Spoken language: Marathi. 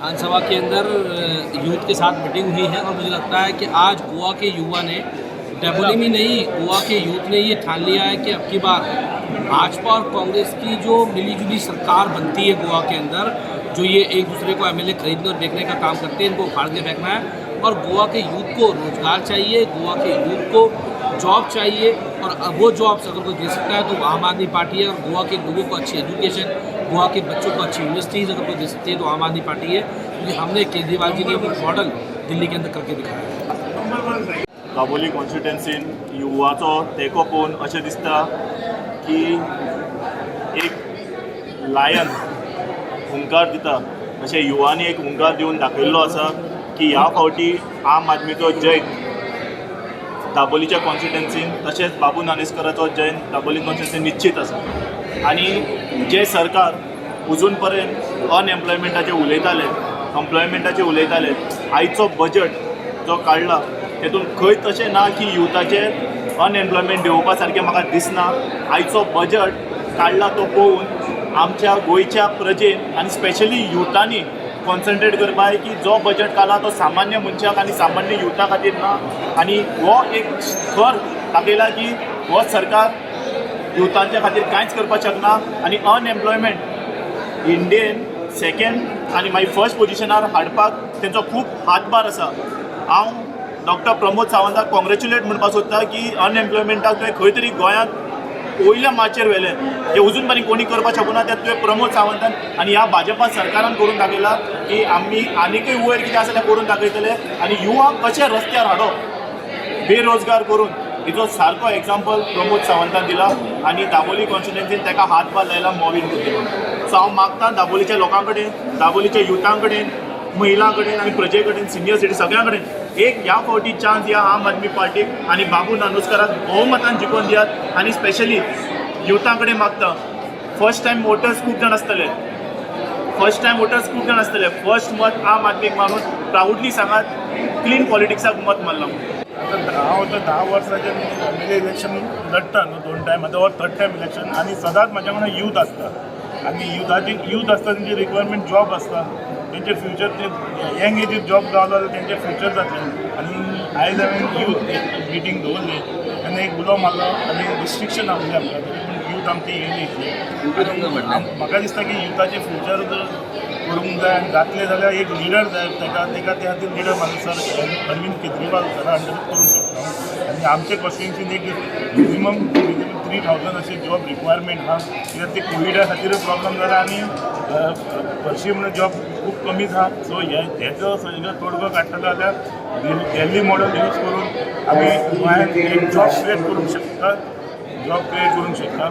विधानसभा के अंदर यूथ के साथ मीटिंग हुई है और मुझे लगता है कि आज गोवा के युवा ने, डेबोली में नहीं, गोवा के यूथ ने ये ठान लिया है कि अब की बार भाजपा और कांग्रेस की जो मिलीजुली सरकार बनती है गोवा के अंदर, जो ये एक दूसरे को एमएलए खरीदने और बेचने का काम करते हैं, इनको उखाड़ के फेंकना है। और गोवा के यूथ को रोजगार चाहिए, गोवा के यूथ को जॉब चाहिए, और वो जॉब्स अगर कोई दे सकता है तो आम आदमी पार्टी है। और गोवा के लोगों को अच्छी एजुकेशन, गोवा के बच्चों को अच्छी यूनिवर्सिटीज़ अगर कोई दे सकती है तो आम आदमी पार्टी है, क्योंकि हमने केजरीवाल जी ने वो मॉडल दिल्ली के अंदर करके दिखाया है। दाबोली कॉन्स्टिट्युएन्सीन युवाचो तेंको पळोवन अशें दिसता की एक लायन हुंकार दिता अशें युवांनी एक हुंकार दिवन दाखयल्लो आसा की ह्या फावटी आम आदमीचो जय दाबोलीच्या कॉन्स्टिट्युएन्सीन, तशेंच बाबू नानेस्कराचो जय दाबोली कॉन्स्टिट्युएन्सीन निश्चित आसा। आनी जे सरकार अजून पर्यंत अनएम्प्लॉयमेंटाचेर उलयताले, एम्प्लॉयमेंटाचेर उलयताले, आयचो बजट जो काडला तेतून खंय तशें ना की युथाचेर अनएम्प्लॉयमेंट देंवोवपा सारकें म्हाका दिसना। आयचो बजट काडला तो पळोवन आमच्या गोंयच्या प्रजेन आनी स्पेशली युथांनी कॉन्सन्ट्रेट करपा की जो बजट काडला तो सामान्य मनशाक आनी सामान्य युथा खातीर ना। आनी हो एक खर दाखयला की हो सरकार युथांच्या खातीर कांयच करपाक शकना। आनी अनएम्प्लॉयमेंट इंडियेन सेकेंड आनी मागीर फर्स्ट पोजिशनार हाडपाक तेंचो खूब हातभार आसा। हांव डॉक्टर प्रमोद सावंताक कॉंग्रेच्युलेट म्हणपाक सोदता की अनएम्प्लॉयमेंटाक तुवें खंय तरी गोंयांत वयल्या माचयेर व्हेलें, जे अजून पर्यंत कोणी करपाक शकना तें तुवें प्रमोद सावंतान आनी ह्या भाजपा सरकारान करून दाखयला की आमी आनीकय वयर कितें आसा तें करून दाखयतले। आनी युवाक कशें रस्त्यार हाडप बेरोजगार करून, हिचो सारको एग्जाम्पल प्रमोद सावंतान दिला। आनी दाबोली कॉन्स्टिट्युएन्सीन तेका हातभार लायला मोवीन करतलो। सो हांव मागतां दाबोलीच्या लोकां कडेन, दाबोलीच्या युथां कडेन, महिलां कडेन आनी प्रजे कडेन, सिनियर सिटीजन सगळ्यां कडेन एक ह्या फावटी चान्स दिया आम आदमी पार्टीक आनी बाबू नानोस्कराक भोवमतान जिखोवन दियात। आनी स्पेशली युथां कडेन मागता, फर्स्ट टायम वोटर्स खूब जाण आसतले, फर्स्ट मत आम आदमीक मारून प्राऊडली सांगात क्लीन पॉलिटिक्साक मत मारलां। हांव आतां 10 वर्सांचे एमएलए इलेक्शन लढटा न्हू 2 टायम, आतां हो 3rd टायम इलेक्शन। आनी सदांच म्हाज्या वांगडा यूथ आसता आनी यूथ आसता तेंची रिक्वायरमेंट जॉब आसता, तेंचे फ्युचर ते यंग एजीर जॉब गावलो जाल्यार तेंचे फ्युचर जातलें। आनी आयज हांवें यूथ एक मिटींग दवरली तेन्ना एक उलो मारलो आनी रिस्ट्रिक्शन आहली आमकां, तरी पूण यूथ आमची येयली इतली। म्हाका दिसता की युथाचें फ्युचर जर करूंक जाय आनी जातलें जाल्यार एक लिडर जाय, तेका ते खातीर लिडर म्हाका सर अरविंद केजरीवाल सरा अंडर करूंक शकता। आनी आमचे कॉन्स्टिट्युएन्सीन एक मिनिमम 3000 अशे जॉब रिक्वायरमेंट आहा, कित्याक ते कोविडा खातीर प्रॉब्लम जाला आनी हरशीं म्हणून जॉब खूब कमीच आहा। सो हेचो सगळो तोडगो काडटलो जाल्यार दिल्ली मॉडल यूज करून आमी गोंयांत एक जॉब क्रिएट करूंक शकता।